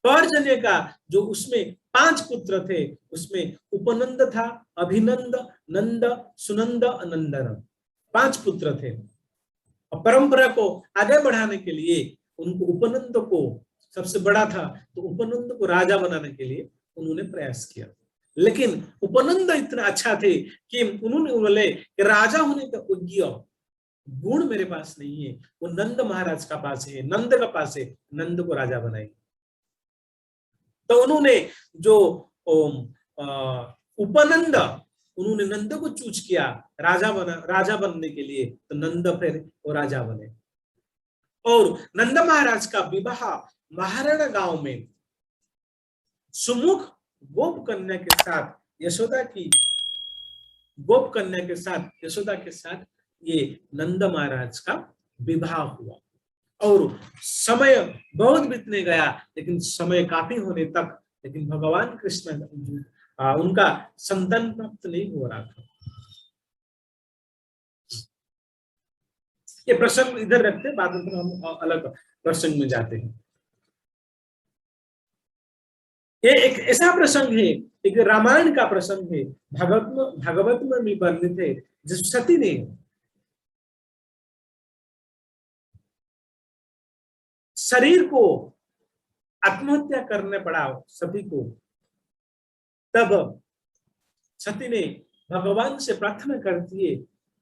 A: पर्जन्य का जो उसमें 5 पुत्र थे, उसमें उपनंद था, अभिनंद, नंद, सुनंद, नंदन, 5 पुत्र थे। और परंपरा को आगे बढ़ाने के लिए उनको उपनंद को सबसे बड़ा था, तो उपनंद को राजा बनाने के लिए उन्होंने प्रयास किया, लेकिन उपनंद इतना अच्छा थे कि उन्होंने बोले कि राजा होने का योग्य गुण मेरे पास नहीं है, वो नंद महाराज का पास है, नंद का पास है, नंद को राजा बनाएंगे। तो उन्होंने जो उपनंद, उन्होंने नंद को चूज किया राजा बनने के लिए, तो नंद फिर वो राजा बने। और नंद महाराज का विवाह महाराणा गांव में सुमुख गोप कन्या के साथ यशोदा की गोप कन्या के साथ यशोदा के साथ ये नंद महाराज का विवाह हुआ। और समय बहुत बीतने गया, लेकिन समय काफी होने तक लेकिन भगवान कृष्ण उनका संतान प्राप्त नहीं हो रहा था। ये प्रसंग इधर रखते, बाद में हम अलग प्रसंग में जाते हैं। ये एक ऐसा प्रसंग है, एक रामायण का प्रसंग है, भागवत में भी वर्णित है, जिस सती ने शरीर को आत्महत्या करने पड़ा सती को, तब सती ने भगवान से प्रार्थना करती है,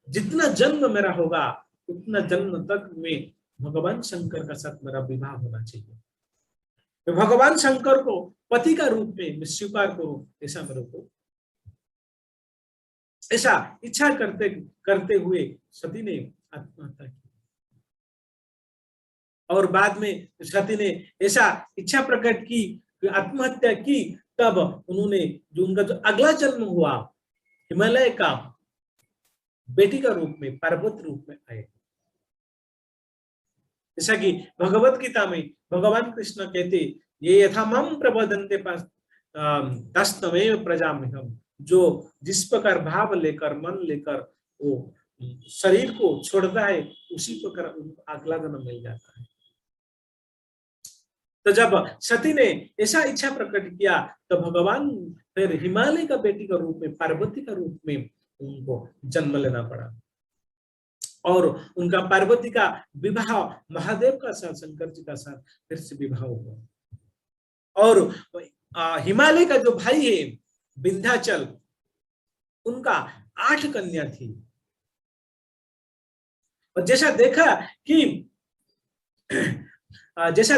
A: जितना जन्म मेरा होगा उतना जन्म तक में भगवान शंकर का साथ मेरा विवाह होना चाहिए, तो भगवान शंकर को पति का रूप में स्वीकार करूं, ऐसा मेरे को ऐसा इच्छा करते करते हुए सती ने आत्महत्या की। और बाद में सती ने ऐसा इच्छा प्रकट की, आत्महत्या की, तब उन्होंने जो उनका जो अगला जन्म हुआ हिमालय का बेटी का रूप में, पर्वत रूप में आए। जैसा कि भगवत गीता में भगवान कृष्ण कहते, ये यथा मम प्रबोधन्ते तस्तमेव प्रजाम्यहम्, जो जिस प्रकार भाव लेकर मन लेकर वो शरीर को छोड़ता है, उसी प्रकार उनको अगला जन्म मिल जाता है। तो जब सती ने ऐसा इच्छा प्रकट किया, तो भगवान फिर हिमालय का बेटी का रूप में, पार्वती का रूप में उनको जन्म लेना पड़ा। और उनका पार्वती का विवाह महादेव का साथ, शंकर जी का साथ फिर से विवाह हुआ। और हिमालय का जो भाई है विंध्याचल, उनका 8 कन्या थी। और जैसा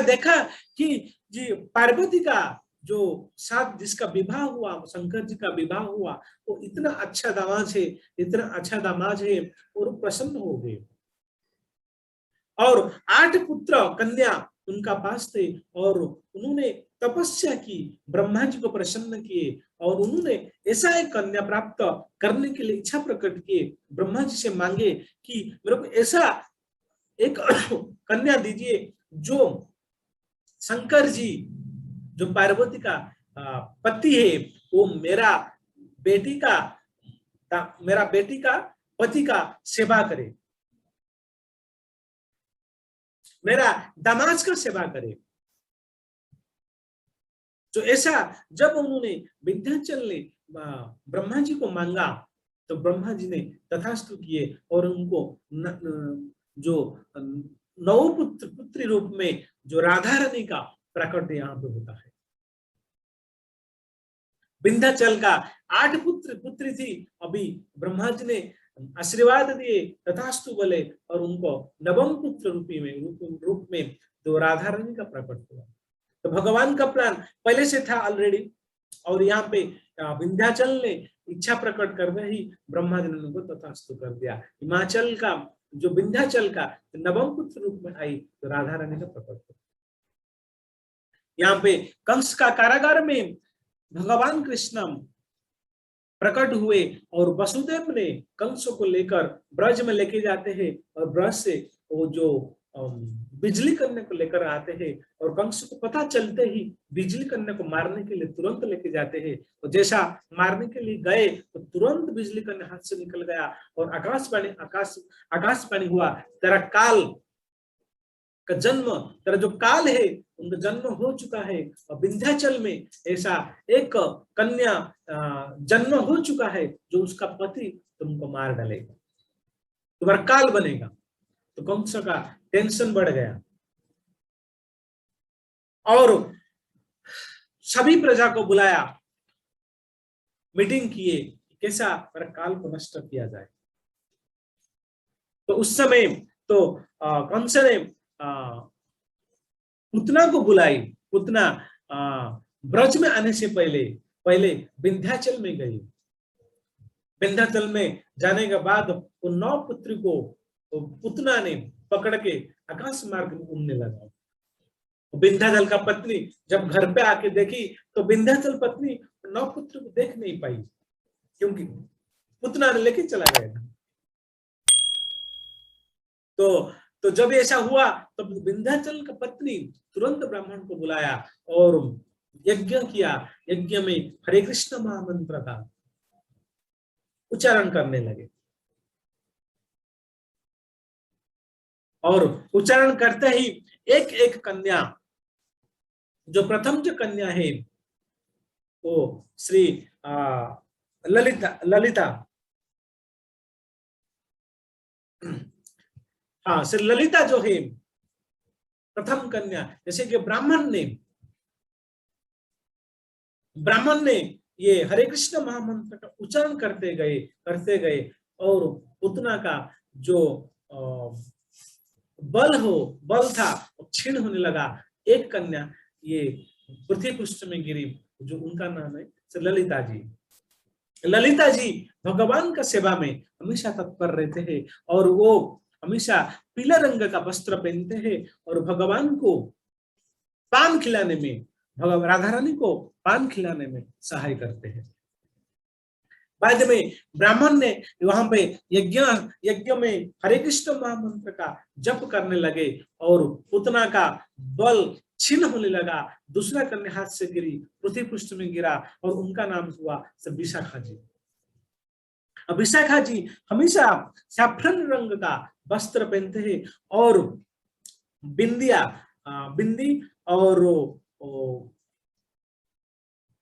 A: देखा कि जी पार्वती का जो साथ जिसका विवाह हुआ, शंकर जी का विवाह हुआ, वो इतना अच्छा दामाद है और प्रसन्न हो गए। और 8 पुत्र कन्या उनका पास थे, और उन्होंने तपस्या की, ब्रह्मा जी को प्रसन्न किए, और उन्होंने ऐसा एक कन्या प्राप्त करने के लिए इच्छा प्रकट किए, ब्रह्मा जी से मांगे कि मेरे को ऐसा एक कन्या दीजिए जो शंकर जी, जो पार्वती का पति है, वो मेरा बेटी का पति का सेवा करे, मेरा दामाद का सेवा करे। तो ऐसा जब उन्होंने विंध्याचल ने ब्रह्मा जी को मांगा, तो ब्रह्मा जी ने तथास्तु किए, और उनको जो पुत्री रूप में जो राधा रानी का प्रकट यहाँ पे होता है। विंध्याचल का 8 पुत्री थी, अभी ब्रह्मा जी ने आशीर्वाद दिए, तथास्तु बोले, और उनको नवम पुत्र रूप में जो राधा रानी का प्रकट हुआ। तो भगवान का प्लान पहले से था ऑलरेडी, और यहाँ पे विंध्याचल ने इच्छा प्रकट कर ही ब्रह्मा जी ने उनको तथास्तु कर दिया। हिमाचल का जो विंध्याचल का नवम पुत्र रूप में आई, तो राधा रानी का प्रकट हुआ। यहाँ पे कंस का कारागार में भगवान कृष्ण प्रकट हुए, और वसुदेव ने कंस को लेकर ब्रज में लेके जाते हैं, और ब्रज से वो जो बिजली कन्या को लेकर आते हैं, और कंस को पता चलते ही बिजली कन्या को मारने के लिए तुरंत लेके जाते हैं। और जैसा मारने के लिए गए, तो तुरंत बिजली कन्या हाथ से निकल गया, और आकाशवाणी हुआ, तेरा काल का जन्म, तेरा जो काल है उनका जन्म हो चुका है, और विंध्याचल में ऐसा एक कन्या जन्म हो चुका है जो उसका पति तुमको मार डालेगा, तुम्हारा काल बनेगा। तो कंस का टेंशन बढ़ गया, और सभी प्रजा को बुलाया, मीटिंग किए, कैसा मेरा काल को नष्ट किया जाए। तो उस समय तो कंस ने पूतना को बुलाई। पूतना ब्रज में आने से पहले विंध्याचल में गई। विंध्याचल में जाने के बाद वो 9 पुत्री को पूतना ने पकड़ के आकाश मार्ग में उड़ने लगा। विंध्याचल का पत्नी जब घर पे आके देखी तो विंध्याचल पत्नी नौ पुत्र को देख नहीं पाई, क्योंकि पुतना ने लेके चला गया था। तो जब ऐसा हुआ तो विंध्याचल का पत्नी तुरंत ब्राह्मण को बुलाया और यज्ञ किया। यज्ञ में हरे कृष्ण महामंत्र का उच्चारण करने लगे और उच्चारण करते ही एक एक कन्या, जो प्रथम जो कन्या है वो श्री ललिता, हाँ श्री ललिता जो है प्रथम कन्या, जैसे कि ब्राह्मण ने ये हरे कृष्ण महामंत्र का उच्चारण करते गए और पुतना का जो बल था क्षीण होने लगा। एक कन्या ये पृथ्वी पृष्ठ में गिरी, जो उनका नाम है ललिता जी। ललिता जी भगवान का सेवा में हमेशा तत्पर रहते हैं और वो हमेशा पीले रंग का वस्त्र पहनते हैं और भगवान को पान खिलाने में, राधा रानी को पान खिलाने में सहाय करते हैं। बाद में ब्राह्मण ने वहां पे यज्ञ में हरे कृष्ण महामंत्र का जप करने लगे और पुतना का बल छीन होने लगा। दूसरा कन्या हाथ से गिरी, पृथ्वी पृष्ठ में गिरा और उनका नाम हुआ विशाखा जी। विशाखा जी हमेशा सैफरन रंग का वस्त्र पहनते हैं और बिंदी और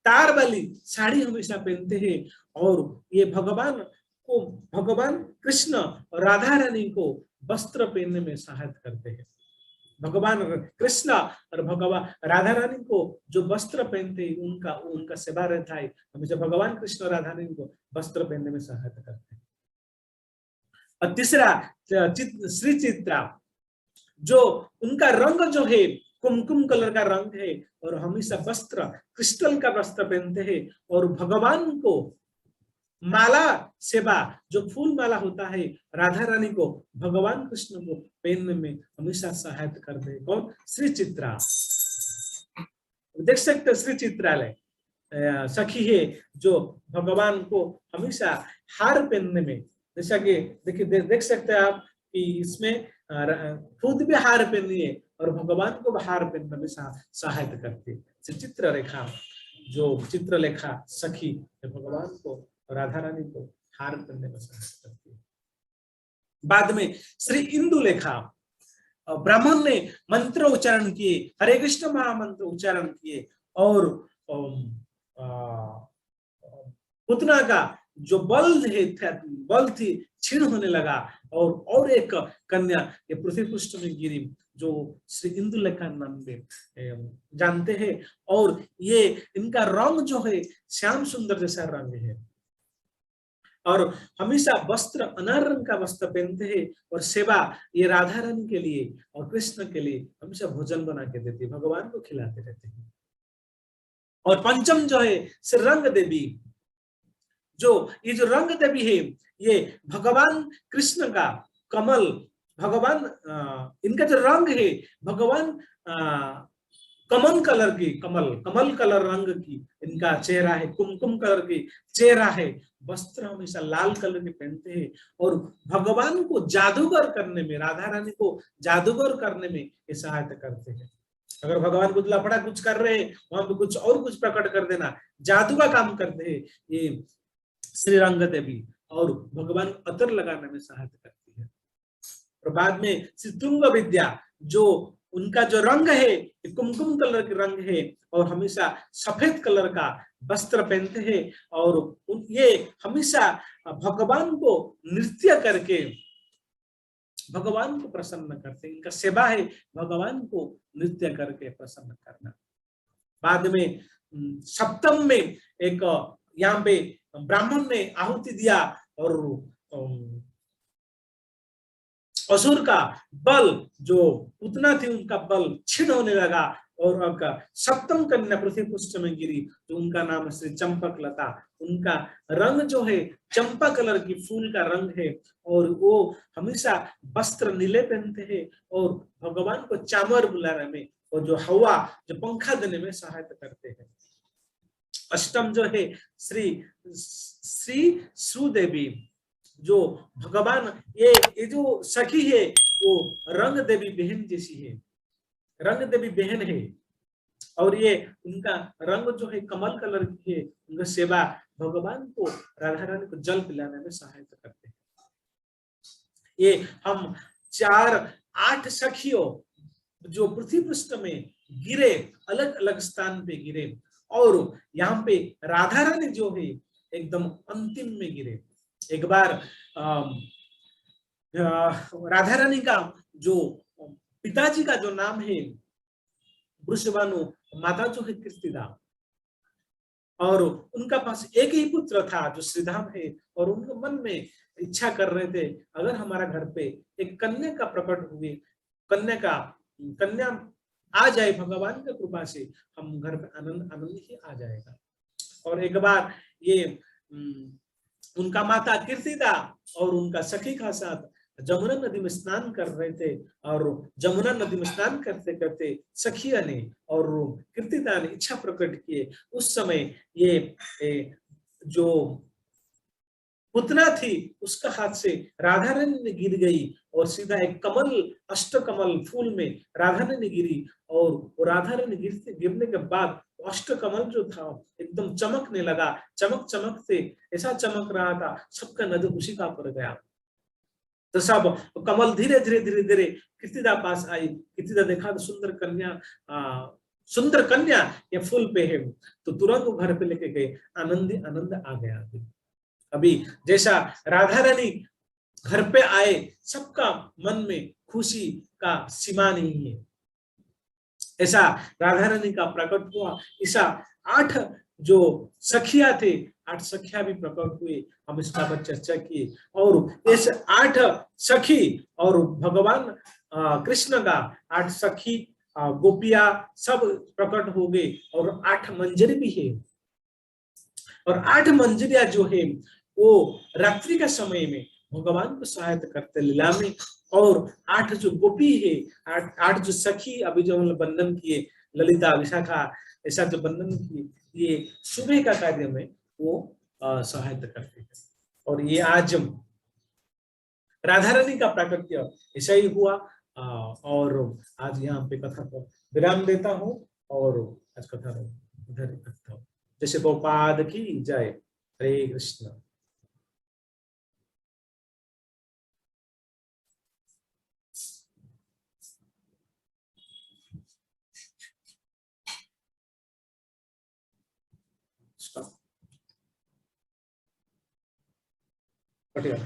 A: तार वाली साड़ी हमेशा पहनते हैं और ये भगवान कृष्ण और राधा रानी को वस्त्र पहनने में सहायता करते हैं। भगवान कृष्ण और भगवान राधा रानी को जो वस्त्र पहनते हैं उनका सेवा रहता है, हमेशा भगवान कृष्ण और राधा रानी को वस्त्र पहनने में सहायता करते हैं। और तीसरा श्री चित्रा, जो उनका रंग जो है कुमकुम कलर का रंग है और हमेशा वस्त्र क्रिस्टल का वस्त्र पहनते हैं और भगवान को माला सेवा, जो फूल माला होता है राधा रानी को भगवान कृष्ण को पहनने में हमेशा सहायता करते हैं। कौन? श्री चित्रा। देख सकते श्री चित्रालय सखी है जो भगवान को हमेशा हार पहनने में, जैसा कि देखिए देख सकते हैं आप कि इसमें खुद भी हार पहनी है और भगवान को भी हार पहनने में सहायता करती है। चित्रलेखा सखी भगवान को राधा रानी को हार पहनने में सहायता करती है। बाद में श्री इंदुलेखा, ब्राह्मण ने मंत्र उच्चारण किए, हरे कृष्ण महामंत्र उच्चारण किए और पुतना का जो बल थी क्षीण होने लगा और एक कन्या ये पृथ्वी पृष्ठ में गिरी, जो श्री इंदुलेखा नाम से जानते हैं और ये इनका रंग जो है श्याम सुंदर जैसा रंग है और हमेशा वस्त्र अनार रंग का वस्त्र पहनते हैं और सेवा ये राधा रानी के लिए और कृष्ण के लिए हमेशा भोजन बना के देते हैं, भगवान को खिलाते रहते हैं। और पंचम जो है श्री रंग देवी, ये जो रंग देवी है ये भगवान कृष्ण का कमल, भगवान इनका जो रंग है भगवान कमल कलर रंग की इनका चेहरा है, कुमकुम कलर की चेहरा है, वस्त्र हमेशा लाल कलर के पहनते हैं और भगवान को जादूगर करने में, राधा रानी को जादूगर करने में ये सहायता करते हैं। अगर भगवान कुछ लफड़ा कुछ कर रहे हैं वहां पे कुछ और कुछ प्रकट कर देना, जादू का काम करते हैं ये श्री रंग देवी और भगवान अतर लगाने में सहायता करती है। और बाद में श्री तुंग विद्या, जो उनका जो रंग है कुमकुम कलर के रंग है और हमेशा सफेद कलर का वस्त्र पहनते हैं और ये हमेशा भगवान को नृत्य करके भगवान को प्रसन्न करते हैं। इनका सेवा है भगवान को नृत्य करके प्रसन्न करना। बाद में सप्तम में एक यहाँ पे ब्राह्मण ने आहुति दिया और असुर का बल, जो पुतना थी उनका बल क्षीण होने लगा और आपका सप्तम कन्या पृथ्वी पृष्ठ में गिरी, तो उनका नाम है श्री चंपक लता। उनका रंग जो है चंपा कलर की फूल का रंग है, और वो हमेशा वस्त्र नीले पहनते हैं और भगवान को चामर बुलाने में और जो हवा जो पंखा देने में सहायता करते हैं। अष्टम जो है श्री श्री श्रुदेवी, जो भगवान ये जो सखी है वो रंग देवी बहन जैसी है, रंग देवी बहन है, और ये उनका रंग जो है कमल कलर की है। उनका सेवा भगवान को राधा रानी को जल पिलाने में सहायता करते हैं। ये हम 8 सखियों जो पृथ्वी पृष्ठ में गिरे, अलग अलग स्थान पे गिरे, और यहाँ पे राधा रानी जो है एकदम अंतिम में गिरे। एक बार राधा रानी का जो पिताजी का जो नाम है वृषभानु, माता जो है कीर्तिदा, और उनका पास एक ही पुत्र था जो श्रीधाम है, और उनके मन में इच्छा कर रहे थे अगर हमारा घर पे एक कन्या का प्रकट हुए, कन्या आ जाए भगवान की कृपा से, हम घर पे आनंद ही आ जाएगा। और एक बार ये उनका माता कीर्तिदा और उनका सखी का साथ जमुना नदी में स्नान कर रहे थे, और जमुना नदी में स्नान करते करते सखिया ने और कीर्तिदा ने इच्छा प्रकट किए। उस समय ये जो पुतना थी उसका हाथ से राधा रानी ने गिर गई, और सीधा एक कमल, अष्टकमल फूल में राधा रानी गिरी, और वो राधा रानी गिरने के बाद अष्टकमल जो था एकदम चमकने लगा। चमक से ऐसा चमक रहा था सबका नजर उसी का पड़ गया। तो सब कमल धीरे धीरे कीर्तिदा पास आई। कीर्तिदा देखा तो सुंदर कन्या ये फूल पे है, तो तुरंत वो घर पे लेके गए। आनंद आ गया। अभी जैसा राधा रानी घर पे आए, सबका मन में खुशी का सीमा नहीं है, ऐसा राधा रानी का प्रकट हुआ। ऐसा 8 जो सखिया थे, 8 सखिया भी प्रकट हुए। हम इसका पर चर्चा किए, और इस 8 सखी और भगवान कृष्ण का 8 सखी गोपिया सब प्रकट हो गए, और 8 मंजरी भी है। और 8 मंजरिया जो है वो रात्रि का समय में भगवान को सहायता करते लीला में, और 8 जो गोपी है, 8 जो सखी अभी जो हमने बंधन किए, ललिता विशाखा ऐसा जो बंधन किए, ये सुबह का कार्य में वो सहायता करते हैं। और ये आज राधा रानी का प्राकट्य ऐसा ही हुआ। और आज यहाँ पे कथा को विराम देता हूँ, और आज कथा उधर रखता हूँ। जैसे गोपाद की जय। हरे कृष्ण। पटेगा